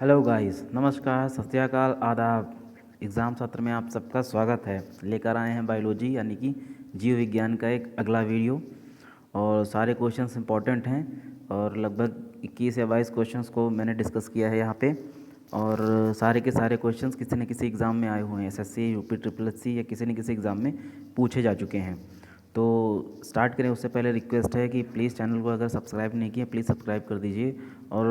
Hello guys, नमस्कार, सत श्री अकाल, आदाब। एग्ज़ाम सत्र में आप सबका स्वागत है। लेकर आए हैं बायोलॉजी यानी कि जीव विज्ञान का एक अगला वीडियो। और सारे क्वेश्चंस इंपॉर्टेंट हैं और लगभग 21 या 22 क्वेश्चंस को मैंने डिस्कस किया है यहाँ पे। और सारे के सारे क्वेश्चंस किसी न किसी एग्ज़ाम में आए हुए हैं, एसएससी, यूपी ट्रिपल एससी या किसी न किसी एग्ज़ाम में पूछे जा चुके हैं। तो स्टार्ट करें उससे पहले रिक्वेस्ट है कि प्लीज़ चैनल को अगर सब्सक्राइब नहीं किया प्लीज़ सब्सक्राइब कर दीजिए और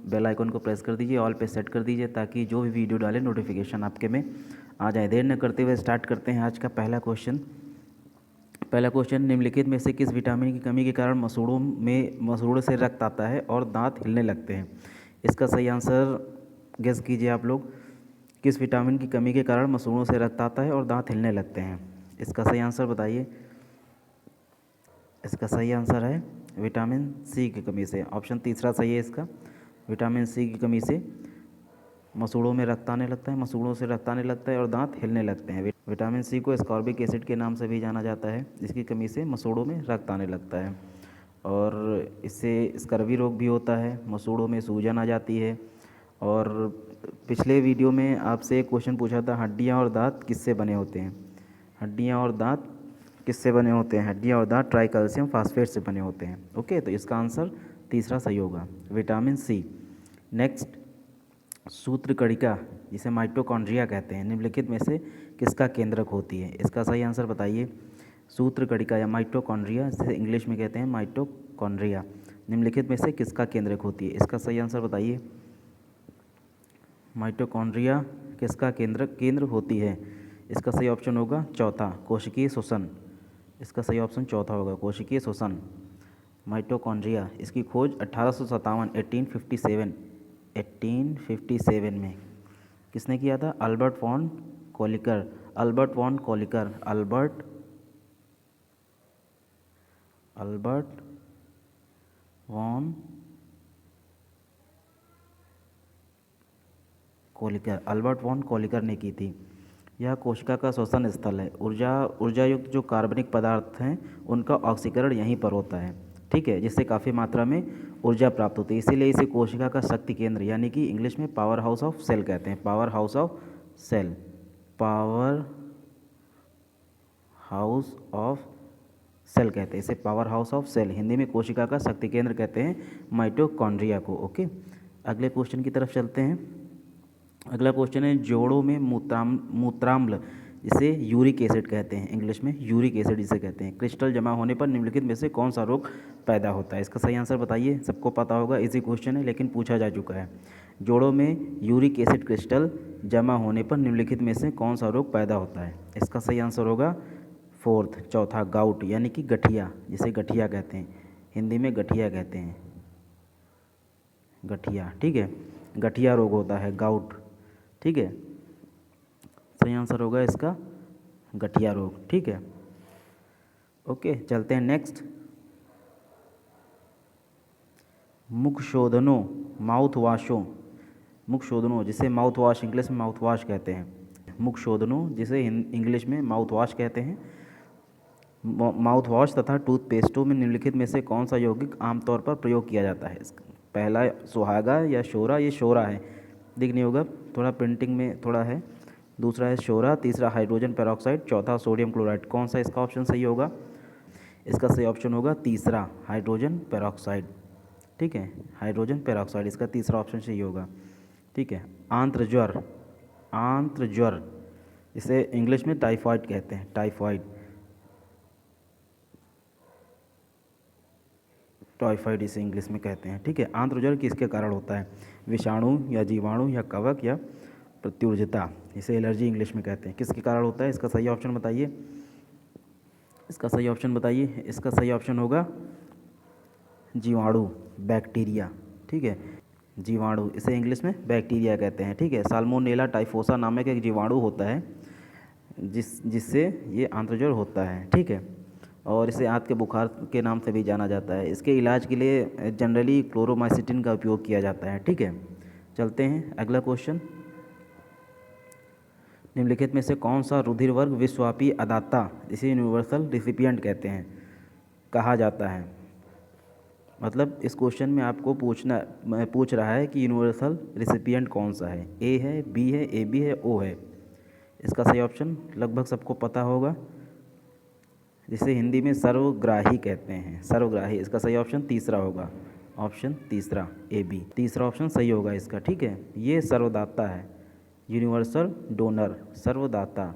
बेल आइकन को प्रेस कर दीजिए, ऑल पे सेट कर दीजिए ताकि जो भी वीडियो डालें नोटिफिकेशन आपके में आ जाए। देर न करते हुए स्टार्ट करते हैं आज का पहला क्वेश्चन। निम्नलिखित में से किस विटामिन की कमी के कारण मसूड़ों से रक्त आता है और दांत हिलने लगते हैं? इसका सही आंसर गेस कीजिए आप लोग। किस विटामिन की कमी के कारण मसूड़ों से रक्त आता है और दांत हिलने लगते हैं? इसका सही आंसर बताइए। इसका सही आंसर है विटामिन सी की कमी से। ऑप्शन तीसरा सही है इसका। विटामिन सी की कमी से मसूड़ों में रक्त आने लगता है, मसूड़ों से रक्त आने लगता है और दांत हिलने लगते हैं। विटामिन सी को एस्कॉर्बिक एसिड के नाम से भी जाना जाता है। इसकी कमी से मसूड़ों में रक्त आने लगता है और इससे स्कर्वी रोग भी होता है, मसूड़ों में सूजन आ जाती है। और पिछले वीडियो में आपसे एक क्वेश्चन पूछा था, हड्डियाँ और दांत किससे बने होते हैं? हड्डियाँ और दांत किससे बने होते हैं? हड्डियाँ और दांत ट्राई कैल्शियम फास्फेट से बने होते हैं। ओके, तो इसका आंसर तीसरा सही होगा, विटामिन सी। नेक्स्ट, सूत्रकणिका जिसे माइटोकॉन्ड्रिया कहते हैं, निम्नलिखित में से किसका केंद्रक होती है? इसका सही आंसर बताइए। सूत्रकणिका या माइटोकॉन्ड्रिया, जिसे इंग्लिश में कहते हैं माइटोकॉन्ड्रिया, निम्नलिखित में से किसका केंद्रक होती है? इसका सही आंसर बताइए। माइटोकॉन्ड्रिया किसका केंद्र होती है? इसका सही ऑप्शन होगा चौथा, कोशिकीय श्वसन। इसका सही ऑप्शन चौथा होगा, कोशिकीय श्वसन। माइटोकॉन्ड्रिया, इसकी खोज 1857 1857 में किसने किया था? Albert von Kolliker. Albert von Kolliker, Albert von Kolliker, Albert von Kolliker ने की थी। यह कोशिका का श्वसन स्थल है। ऊर्जा युक्त जो कार्बनिक पदार्थ हैं उनका ऑक्सीकरण यहीं पर होता है, ठीक है, जिससे काफ़ी मात्रा में ऊर्जा प्राप्त होती है। इसीलिए इसे कोशिका का शक्ति केंद्र यानी कि इंग्लिश में पावर हाउस ऑफ सेल कहते हैं। Power house of cell, power house of cell कहते हैं इसे, power house of cell. Hindi में कोशिका का शक्ति केंद्र कहते हैं माइटोकॉन्ड्रिया को। ओके, अगले क्वेश्चन की तरफ चलते हैं। अगला क्वेश्चन है, जोड़ों में मूत्राम्ल जिसे यूरिक एसिड कहते हैं, इंग्लिश में यूरिक एसिड जिसे कहते हैं, क्रिस्टल जमा होने पर निम्नलिखित में से कौन सा रोग पैदा होता है? इसका सही आंसर बताइए। सबको पता होगा, इजी क्वेश्चन है लेकिन पूछा जा चुका है। जोड़ों में यूरिक एसिड क्रिस्टल जमा होने पर निम्नलिखित में से कौन सा रोग पैदा होता है? इसका सही आंसर होगा फोर्थ, चौथा, गाउट यानी कि गठिया, जिसे गठिया कहते हैं, हिंदी में गठिया कहते हैं, गठिया, ठीक है, गठिया रोग होता है, गाउट, ठीक है। सही आंसर होगा इसका गठिया रोग, ठीक है। ओके, चलते हैं नेक्स्ट। मुखशोधनों, माउथ वाशों, मुखशोधनों जिसे माउथ वॉश इंग्लिश में माउथ वॉश कहते हैं, मुखशोधनों जिसे इंग्लिश में माउथ वॉश कहते हैं, माउथ वॉश तथा टूथपेस्टों में निम्नलिखित में से कौन सा यौगिक आमतौर पर प्रयोग किया जाता है? पहला सुहागा या शोरा, ये शोरा है, दिख नहीं होगा, थोड़ा प्रिंटिंग में थोड़ा है। दूसरा है शोरा, तीसरा हाइड्रोजन पेरोक्साइड, चौथा सोडियम क्लोराइड। कौन सा इसका ऑप्शन सही होगा? इसका सही ऑप्शन होगा तीसरा, हाइड्रोजन पेरोक्साइड, ठीक है, हाइड्रोजन पेरोक्साइड इसका तीसरा ऑप्शन सही होगा, ठीक है। आंत्रज्वर, आंत्रज्वर इसे इंग्लिश में टाइफाइड कहते हैं, टाइफाइड, टाइफाइड इसे इंग्लिश में कहते हैं, ठीक है। आंत्रज्वर किसके कारण होता है? विषाणु या जीवाणु या कवक या प्रत्युर्जता, इसे एलर्जी इंग्लिश में कहते हैं, किसके कारण होता है? इसका सही ऑप्शन बताइए। इसका सही ऑप्शन बताइए। इसका सही ऑप्शन होगा जीवाणु, बैक्टीरिया, ठीक है, जीवाणु, इसे इंग्लिश में बैक्टीरिया कहते हैं, ठीक है। साल्मोनेला टाइफोसा नामक एक जीवाणु होता है जिससे ये आंत्रज्वर होता है, ठीक है, और इसे आंत के बुखार के नाम से भी जाना जाता है। इसके इलाज के लिए जनरली क्लोरोमाइसिटिन का उपयोग किया जाता है, ठीक है। चलते हैं अगला क्वेश्चन। निम्नलिखित में से कौन सा रुधिर वर्ग विश्वव्यापी अदाता, इसे यूनिवर्सल रिसिपिएंट कहते हैं, कहा जाता है? मतलब इस क्वेश्चन में आपको पूछ रहा है कि यूनिवर्सल रिसिपिएंट कौन सा है, ए है, बी है, ए बी है, ओ है। इसका सही ऑप्शन लगभग सबको पता होगा, जिसे हिंदी में सर्वग्राही कहते हैं, सर्वग्राही। इसका सही ऑप्शन तीसरा होगा, ऑप्शन तीसरा ए बी, तीसरा ऑप्शन सही होगा इसका। ठीक है, ये सर्वदाता है, यूनिवर्सल डोनर, सर्वदाता,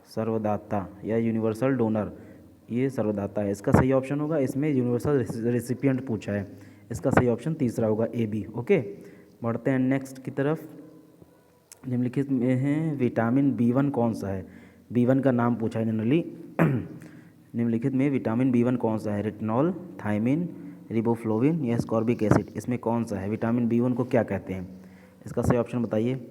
सर्वदाता या यूनिवर्सल डोनर, ये सर्वदाता है। इसका सही ऑप्शन होगा, इसमें यूनिवर्सल रेसिपिएंट पूछा है, इसका सही ऑप्शन तीसरा होगा ए बी। ओके, बढ़ते हैं नेक्स्ट की तरफ। निम्नलिखित में है विटामिन बी1 कौन सा है, बी1 का नाम पूछा है जनरली। निम्नलिखित में विटामिन बी1 कौन सा है, रेटिनॉल, थायमिन, रिबोफ्लोविन या स्कॉर्बिक एसिड, इसमें कौन सा है, विटामिन बी1 को क्या कहते हैं? इसका सही ऑप्शन बताइए।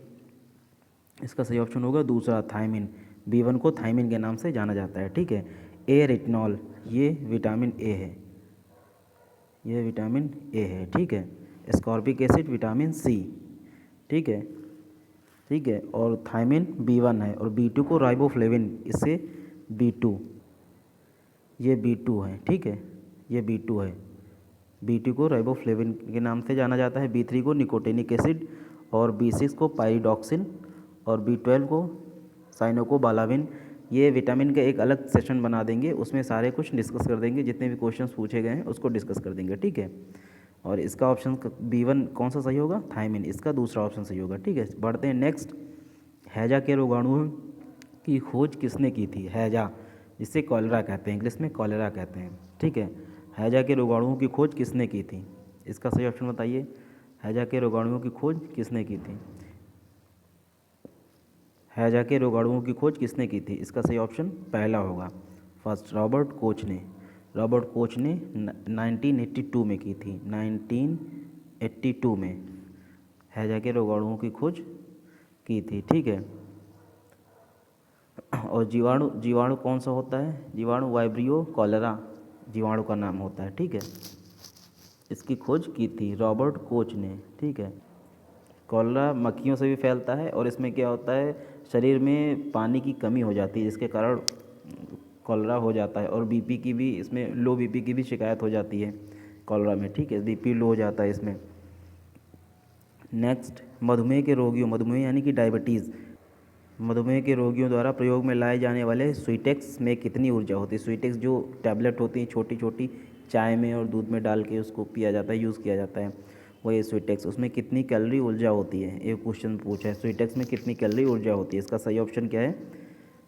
इसका सही ऑप्शन होगा दूसरा, थायमिन। बी1 को थायमिन के नाम से जाना जाता है। ठीक है, ए रेटिनॉल, ये विटामिन ए है, ये विटामिन ए है। ठीक है, स्कॉर्बिक एसिड विटामिन सी। ठीक है, ठीक है, और थायमिन बी1 है, और बी2 को राइबोफ्लेविन, इससे बी2, ये बी2 है। ठीक है, ये बी2 है, बी2 को राइबोफ्लेविन के नाम से जाना जाता है, बी3 को निकोटिनिक एसिड, और बी6 को पाइरिडॉक्सिन, और बी12 को साइनोकोबालाविन। ये विटामिन का एक अलग सेशन बना देंगे, उसमें सारे कुछ डिस्कस कर देंगे, जितने भी क्वेश्चंस पूछे गए हैं उसको डिस्कस कर देंगे। ठीक है, और इसका ऑप्शन बी1 कौन सा सही होगा, थायमिन, इसका दूसरा ऑप्शन सही होगा। ठीक है, बढ़ते हैं नेक्स्ट। हैजा के रोगाणुओं की खोज किसने की थी, हैजा, जिसे कॉलेरा कहते हैं, इंग्लिश में कॉलेरा कहते हैं। ठीक है, हैजा के रोगाणुओं की खोज किसने की थी, इसका सही ऑप्शन बताइए। हैजा के रोगाणुओं की खोज किसने की थी, हैजा के रोगाणुओं की खोज किसने की थी, इसका सही ऑप्शन पहला होगा, फर्स्ट, रॉबर्ट कोच ने। रॉबर्ट कोच ने 1982 में की थी, 1982 में हैजा के रोगाणुओं की खोज की थी। ठीक है, और जीवाणु, जीवाणु कौन सा होता है, जीवाणु वाइब्रियो कॉलेरा जीवाणु का नाम होता है। ठीक है, इसकी खोज की थी रॉबर्ट कोच ने। ठीक है, कॉलेरा मक्खियों से भी फैलता है, और इसमें क्या होता है, शरीर में पानी की कमी हो जाती है, जिसके कारण कॉलेरा हो जाता है, और बीपी की भी, इसमें लो बीपी की भी शिकायत हो जाती है कॉलेरा में। ठीक है, बीपी लो हो जाता है इसमें। नेक्स्ट, मधुमेह के रोगियों, मधुमेह यानी कि डायबिटीज़, मधुमेह के रोगियों द्वारा प्रयोग में लाए जाने वाले स्वीटेक्स में कितनी ऊर्जा होती है? स्वीटेक्स जो टैबलेट होती हैं छोटी छोटी, चाय में और दूध में डाल के उसको पिया जाता है, यूज़ किया जाता है, वो ये स्वीटेक्स, उसमें कितनी कैलोरी ऊर्जा होती है? एक क्वेश्चन पूछा है, स्वीटेक्स में कितनी कैलोरी ऊर्जा होती है? इसका सही ऑप्शन क्या है?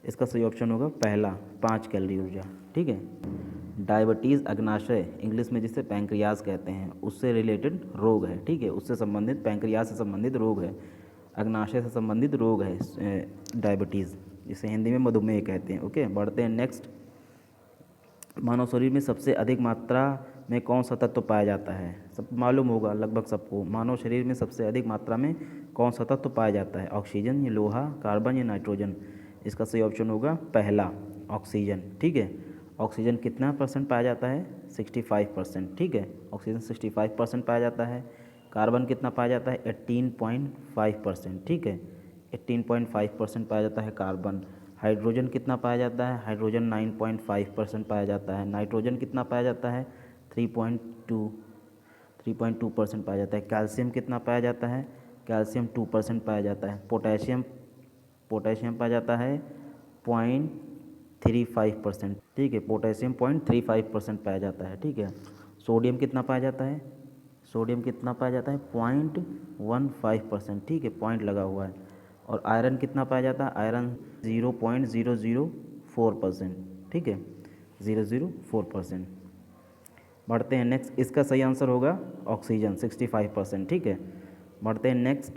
इसका सही ऑप्शन होगा पहला, 5 कैलोरी ऊर्जा। ठीक है, डायबिटीज़ अग्नाशय, इंग्लिश में जिसे पैंक्रियाज कहते हैं, उससे रिलेटेड रोग है। ठीक है, उससे संबंधित, पैंक्रियाज से संबंधित रोग है, अग्नाशय से संबंधित रोग है डायबिटीज़, जिसे हिंदी में मधुमेह कहते हैं। ओके, बढ़ते हैं नेक्स्ट। मानव शरीर में सबसे अधिक मात्रा में कौन सा तत्व पाया जाता है? सब मालूम होगा लगभग सबको, मानव शरीर में सबसे अधिक मात्रा में कौन सा तत्व पाया जाता है? ऑक्सीजन या लोहा, कार्बन या नाइट्रोजन? इसका सही ऑप्शन होगा पहला, ऑक्सीजन। ठीक है, ऑक्सीजन कितना परसेंट पाया जाता है? 65%। ठीक है, ऑक्सीजन 65% पाया जाता है। कार्बन कितना पाया जाता है? 18.5%। ठीक है, 18.5% पाया जाता है कार्बन। हाइड्रोजन कितना पाया जाता है? हाइड्रोजन 9.5% पाया जाता है। नाइट्रोजन कितना पाया जाता है? 3.2% पाया जाता है। कैल्शियम कितना पाया जाता है? कैल्शियम 2% पाया जाता है। पोटेशियम पाया जाता है 0.35%। ठीक है, पोटेशियम 0.35% पाया जाता है। ठीक है, सोडियम कितना पाया जाता है? सोडियम कितना पाया जाता है? 0.15%। ठीक है, पॉइंट लगा हुआ है। और आयरन कितना पाया जाता है? आयरन 0.004%। ठीक है, 0.004%। बढ़ते हैं नेक्स्ट, इसका सही आंसर होगा ऑक्सीजन 65%। ठीक है, बढ़ते हैं नेक्स्ट।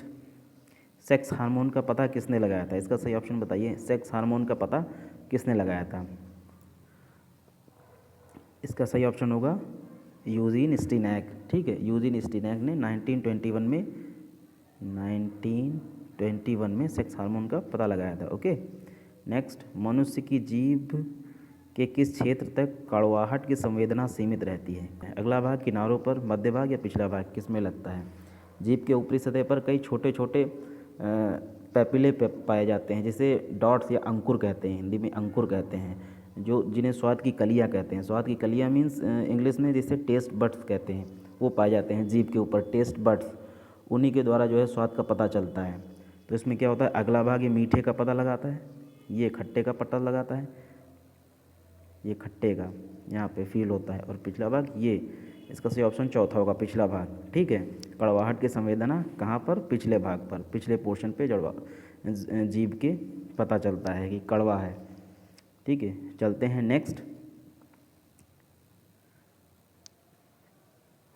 सेक्स हार्मोन का पता किसने लगाया था? इसका सही ऑप्शन बताइए। सेक्स हार्मोन का पता किसने लगाया था? इसका सही ऑप्शन होगा यूजीन स्टीनैक। ठीक है, यूजीन स्टीनैक ने 1921 में सेक्स हार्मोन का पता लगाया था। ओके, नेक्स्ट, मनुष्य की जीभ के किस क्षेत्र तक कड़वाहट की संवेदना सीमित रहती है? अगला भाग, किनारों पर, मध्य भाग या पिछला भाग, किस में लगता है? जीभ के ऊपरी सतह पर कई छोटे छोटे पैपिले पाए जाते हैं, जिसे डॉट्स या अंकुर कहते हैं, हिंदी में अंकुर कहते हैं। जो जिन्हें स्वाद की कलियाँ कहते हैं। स्वाद की कलियाँ मीन्स इंग्लिश में जिसे टेस्ट बड्स कहते हैं, वो पाए जाते हैं जीभ के ऊपर, टेस्ट बड्स, उन्हीं के द्वारा जो है स्वाद का पता चलता है। तो इसमें क्या होता है, अगला भाग ये मीठे का पता लगाता है, ये खट्टे का पता लगाता है, ये खट्टे का यहाँ पे फील होता है, और पिछला भाग ये, इसका सही ऑप्शन चौथा होगा, पिछला भाग। ठीक है, कड़वाहट की संवेदना कहाँ पर, पिछले भाग पर, पिछले पोर्शन पे जड़वा जीभ के पता चलता है कि कड़वा है। ठीक है, चलते हैं नेक्स्ट।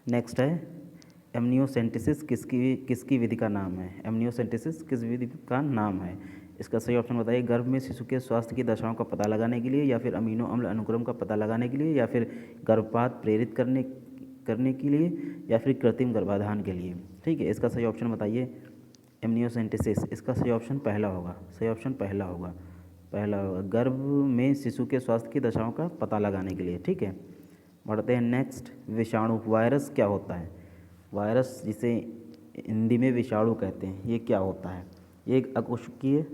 नेक्स्ट है एमनियोसेंटेसिस किसकी विधि का नाम है। एमनियोसेंटेसिस किस विधि का नाम है। इसका सही ऑप्शन बताइए। गर्भ में शिशु के स्वास्थ्य की दशाओं का पता लगाने के लिए, या फिर अमीनो अम्ल अनुक्रम का पता लगाने के लिए, या फिर गर्भपात प्रेरित करने के लिए, या फिर कृत्रिम गर्भाधान के लिए। ठीक है, इसका सही ऑप्शन बताइए। एमनियोसेंटेसिस, इसका सही ऑप्शन पहला होगा, सही ऑप्शन पहला होगा, पहला होगा, गर्भ में शिशु के स्वास्थ्य की दशाओं का पता लगाने के लिए। ठीक है, बढ़ते हैं नेक्स्ट। विषाणु, वायरस क्या होता है। वायरस जिसे हिंदी में विषाणु कहते हैं, ये क्या होता है। ये एक अकोशिकीय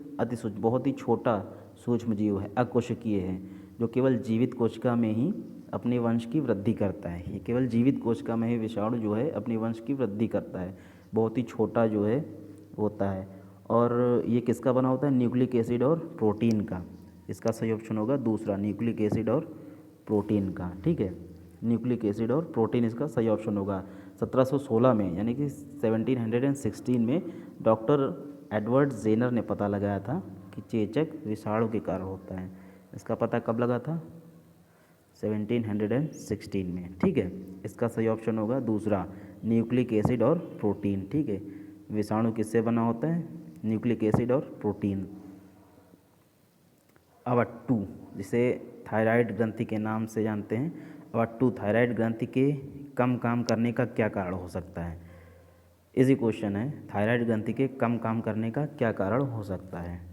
बहुत ही छोटा सूक्ष्म जीव है, अकोशिकीय है, जो केवल जीवित कोशिका में ही अपने वंश की वृद्धि करता है। ये केवल जीवित कोशिका में ही विषाणु जो है अपने वंश की वृद्धि करता है, बहुत ही छोटा जो है होता है। और ये किसका बना होता है, न्यूक्लिक एसिड और प्रोटीन का। इसका सही ऑप्शन होगा दूसरा, न्यूक्लिक एसिड और प्रोटीन का। ठीक है, न्यूक्लिक एसिड और प्रोटीन इसका सही ऑप्शन होगा। 1716 में, यानी कि 1716 में डॉक्टर एडवर्ड जेनर ने पता लगाया था कि चेचक विषाणु के कारण होता है। इसका पता कब लगा था, 1716 में। ठीक है, इसका सही ऑप्शन होगा दूसरा, न्यूक्लिक एसिड और प्रोटीन। ठीक है, विषाणु किससे बना होता है, न्यूक्लिक एसिड और प्रोटीन। अवट्टू, जिसे थायराइड ग्रंथि के नाम से जानते हैं, अवट्टू थायराइड ग्रंथि के कम काम करने का क्या कारण हो सकता है। इजी क्वेश्चन है, थायराइड ग्रंथि के कम काम करने का क्या कारण हो सकता है।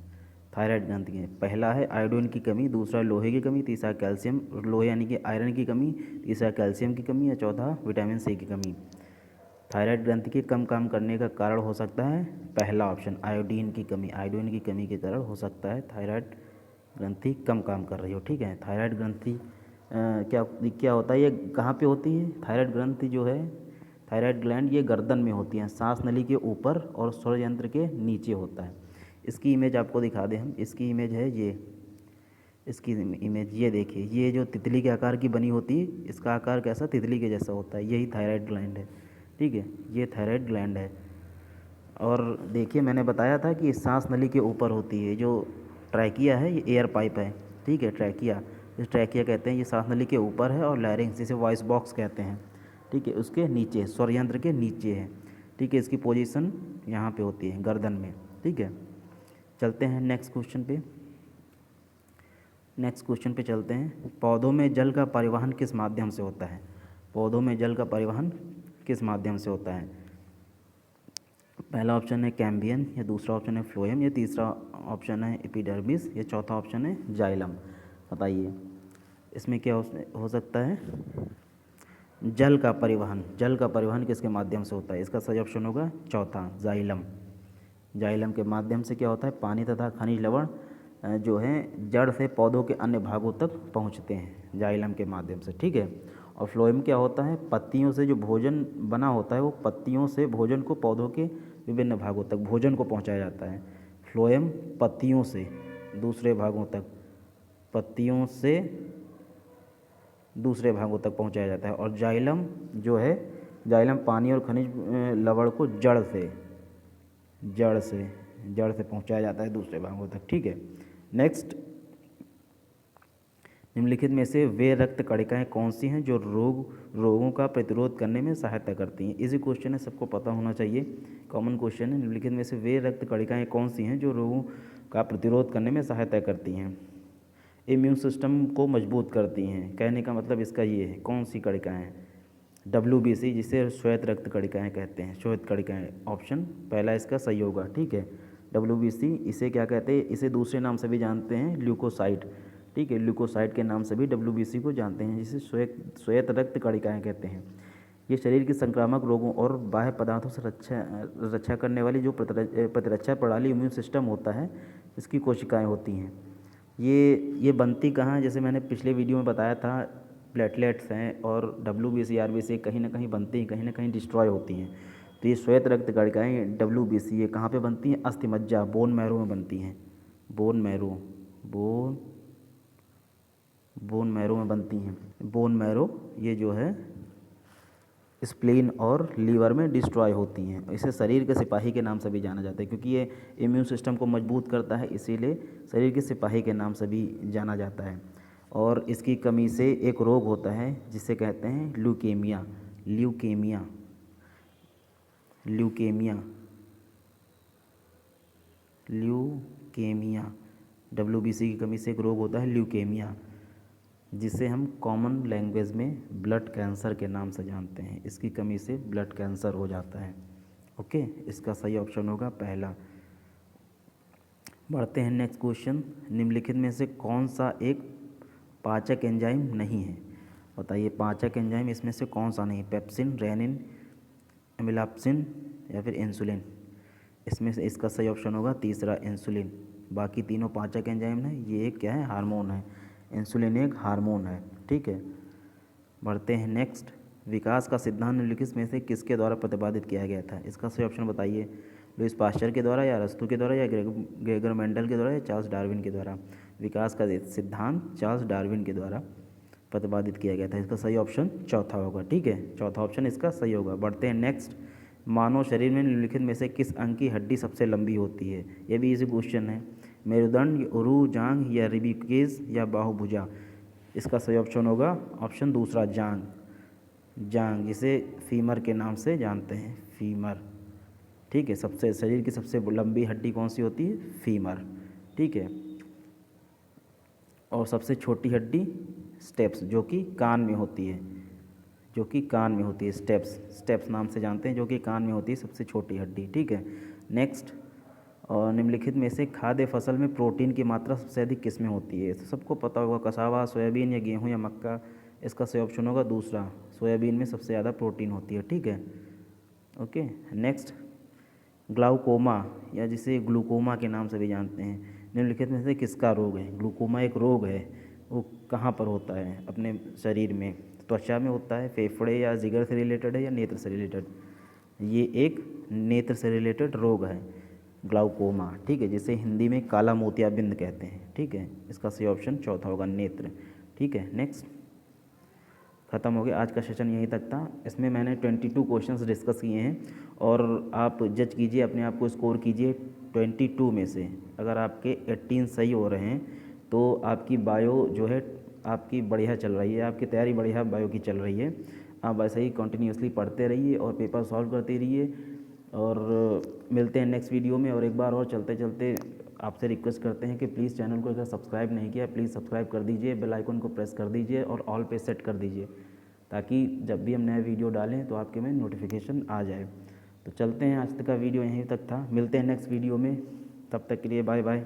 थायराइड ग्रंथि के पहला है आयोडीन की कमी, दूसरा लोहे की कमी, तीसरा कैल्शियम, लोहे यानी कि आयरन की कमी, तीसरा कैल्शियम की कमी, या चौथा विटामिन सी की कमी। थायराइड ग्रंथि के कम काम करने का कारण हो सकता है पहला ऑप्शन, आयोडीन की कमी। आयोडीन की कमी के कारण हो सकता है थायराइड ग्रंथि कम काम कर रही हो। ठीक है, थायराइड ग्रंथि क्या होता है, ये कहाँ पे होती है। थायराइड ग्रंथि जो है, थायराइड ग्लैंड, ये गर्दन में होती हैं, सांस नली के ऊपर और स्वर यंत्र के नीचे होता है। इसकी इमेज आपको दिखा दें हम, इसकी इमेज है ये, इसकी इमेज ये देखिए, ये जो तितली के आकार की बनी होती है, इसका आकार कैसा, तितली के जैसा होता है, यही थायराइड ग्लैंड है। ठीक है, ये थायराइड ग्लैंड है। और देखिए, मैंने बताया था कि सांस नली के ऊपर होती है। जो ट्रैकिया है, ये एयर पाइप है। ठीक है, ट्रैकिया, इस ट्रैकिया कहते हैं, ये सांस नली के ऊपर है, और लैरिंग्स जिसे वॉइस बॉक्स कहते हैं, ठीक है, उसके नीचे, स्वर यंत्र के नीचे है। ठीक है, इसकी पोजीशन यहाँ पे होती है, गर्दन में। ठीक है, चलते हैं नेक्स्ट क्वेश्चन पे। नेक्स्ट क्वेश्चन पे चलते हैं। पौधों में जल का परिवहन किस माध्यम से होता है। पौधों में जल का परिवहन किस माध्यम से होता है। पहला ऑप्शन है कैम्बियन, या दूसरा ऑप्शन है फ्लोएम, या तीसरा ऑप्शन है एपिडर्मिस, या चौथा ऑप्शन है जाइलम। बताइए इसमें क्या हो सकता है। जल का परिवहन, जल का परिवहन किसके माध्यम से होता है। इसका सही ऑप्शन होगा चौथा, जाइलम। जाइलम के माध्यम से क्या होता है, पानी तथा खनिज लवण जो है जड़ से पौधों के अन्य भागों तक पहुंचते हैं, जाइलम के माध्यम से। ठीक है, और फ्लोएम क्या होता है, पत्तियों से जो भोजन बना होता है, वो पत्तियों से भोजन को पौधों के विभिन्न भागों तक भोजन को पहुंचाया जाता है। फ्लोएम पत्तियों से दूसरे भागों तक, पत्तियों से दूसरे भागों तक पहुंचाया जाता है। और जाइलम जो है, जाइलम पानी और खनिज लवण को जड़ से पहुंचाया जाता है दूसरे भागों तक। ठीक है, नेक्स्ट। निम्नलिखित में से वे रक्त कणिकाएं कौन सी हैं जो रोगों का प्रतिरोध करने में सहायता करती हैं। इसी क्वेश्चन है, सबको पता होना चाहिए, कॉमन क्वेश्चन है। निम्नलिखित में से वे रक्त कणिकाएं कौन सी हैं जो रोगों का प्रतिरोध करने में सहायता करती हैं, इम्यून सिस्टम को मजबूत करती हैं। कहने का मतलब इसका ये है, कौन सी कणिकाएं हैं। WBC, जिसे श्वेत रक्त कणिकाएं कहते हैं, श्वेत कणिकाएं, ऑप्शन पहला इसका सही होगा। ठीक है, WBC, इसे क्या कहते हैं, इसे दूसरे नाम से भी जानते हैं, ल्यूकोसाइट। ठीक है, ल्यूकोसाइट के नाम से भी WBC को जानते हैं, जिसे श्वेत रक्त कणिकाएं कहते हैं। ये शरीर के संक्रामक रोगों और बाह्य पदार्थों से रक्षा करने वाली जो प्रतिरक्षा प्रणाली, इम्यून सिस्टम होता है, इसकी कोशिकाएं होती हैं। ये बनती कहाँ है, जैसे मैंने पिछले वीडियो में बताया था, प्लेटलेट्स हैं और WBC RBC कहीं ना कहीं बनती हैं, कहीं ना कहीं डिस्ट्रॉय होती हैं। तो ये श्वेत रक्त कणिकाएँ WBC ये कहाँ पे बनती हैं, अस्थिमज्जा बोन मैरो में बनती हैं। बोन मैरो बोन मैरो में बनती हैं। बोन मैरो ये जो है स्प्लीन और लीवर में डिस्ट्रॉय होती हैं। इसे शरीर के सिपाही के नाम से भी जाना जाता है, क्योंकि ये इम्यून सिस्टम को मजबूत करता है, इसीलिए शरीर के सिपाही के नाम से भी जाना जाता है। और इसकी कमी से एक रोग होता है जिसे कहते हैं leukaemia. Leukaemia leukaemia leukaemia WBC की कमी से एक रोग होता है ल्यूकेमिया, जिसे हम कॉमन लैंग्वेज में ब्लड कैंसर के नाम से जानते हैं। इसकी कमी से ब्लड कैंसर हो जाता है। ओके, इसका सही ऑप्शन होगा पहला। बढ़ते हैं नेक्स्ट क्वेश्चन। निम्नलिखित में से कौन सा एक पाचक एंजाइम नहीं है? बताइए, पाचक एंजाइम इसमें से कौन सा नहीं? पेप्सिन, रेनिन, एमिलाप्सिन या फिर इंसुलिन? इसमें से इसका सही ऑप्शन होगा तीसरा, इंसुलिन। बाकी तीनों पाचक एंजाइम है, ये एक क्या है, हार्मोन है। इंसुलिन एक हार्मोन है, ठीक है। बढ़ते हैं नेक्स्ट। विकास का सिद्धांत निम्नलिखित में से किसके द्वारा प्रतिपादित किया गया था? इसका सही ऑप्शन बताइए। लुईस पास्चर के द्वारा, या अरस्तू के द्वारा, या ग्रेगर मेंडल के द्वारा, या चार्ल्स डार्विन के द्वारा? विकास का सिद्धांत चार्ल्स डार्विन के द्वारा प्रतिपादित किया गया था। इसका सही ऑप्शन चौथा होगा, ठीक है, चौथा ऑप्शन इसका सही होगा। बढ़ते हैं नेक्स्ट। मानव शरीर में निम्नलिखित में से किस अंग की हड्डी सबसे लंबी होती है? ये भी इजी क्वेश्चन है। मेरुदंड, उरु, जांघ, या रिबिकेज, या बाहुभुजा? इसका सही ऑप्शन होगा ऑप्शन दूसरा, जांघ। जांघ, जिसे फीमर के नाम से जानते हैं, फीमर, ठीक है। सबसे शरीर की सबसे लंबी हड्डी कौन सी होती है? फीमर, ठीक है। और सबसे छोटी हड्डी स्टेप्स, जो कि कान में होती है, जो कि कान में होती है, स्टेप्स नाम से जानते हैं, जो कि कान में होती है सबसे छोटी हड्डी, ठीक है। नेक्स्ट। और निम्नलिखित में से खाद्य फसल में प्रोटीन की मात्रा सबसे अधिक किस में होती है? तो सबको पता होगा, कसावा, सोयाबीन, या गेहूं, या मक्का? इसका सही ऑप्शन होगा दूसरा, सोयाबीन में सबसे ज़्यादा प्रोटीन होती है, ठीक है। Okay, next. ग्लाउकोमा, या जिसे ग्लूकोमा के नाम से भी जानते हैं, निम्नलिखित में से किसका रोग है? ग्लूकोमा एक रोग है, वो कहाँ पर होता है अपने शरीर में? त्वचा में होता है, फेफड़े या जिगर से रिलेटेड है, या नेत्र से रिलेटेड? ये एक नेत्र से रिलेटेड रोग है, ग्लाउकोमा, ठीक है, जिसे हिंदी में काला मोतियाबिंद कहते हैं, ठीक है। इसका सही ऑप्शन चौथा होगा, नेत्र, ठीक है। नेक्स्ट। ख़त्म हो गया आज का सेशन, यहीं तक था। इसमें मैंने 22 क्वेश्चंस डिस्कस किए हैं, और आप जज कीजिए, अपने आप को स्कोर कीजिए 22 में से। अगर आपके 18 सही हो रहे हैं तो आपकी बायो जो है आपकी बढ़िया चल रही है, आपकी तैयारी बढ़िया बायो की चल रही है। आप ऐसे ही कंटिन्यूसली पढ़ते रहिए और पेपर सॉल्व करते रहिए, और मिलते हैं नेक्स्ट वीडियो में। और एक बार और चलते चलते आपसे रिक्वेस्ट करते हैं कि प्लीज़ चैनल को अगर सब्सक्राइब नहीं किया, प्लीज़ सब्सक्राइब कर दीजिए, बेल आइकन को प्रेस कर दीजिए और ऑल पे सेट कर दीजिए, ताकि जब भी हम नया वीडियो डालें तो आपके में नोटिफिकेशन आ जाए। तो चलते हैं, आज तक का वीडियो यहीं तक था, मिलते हैं नेक्स्ट वीडियो में, तब तक के लिए बाय बाय।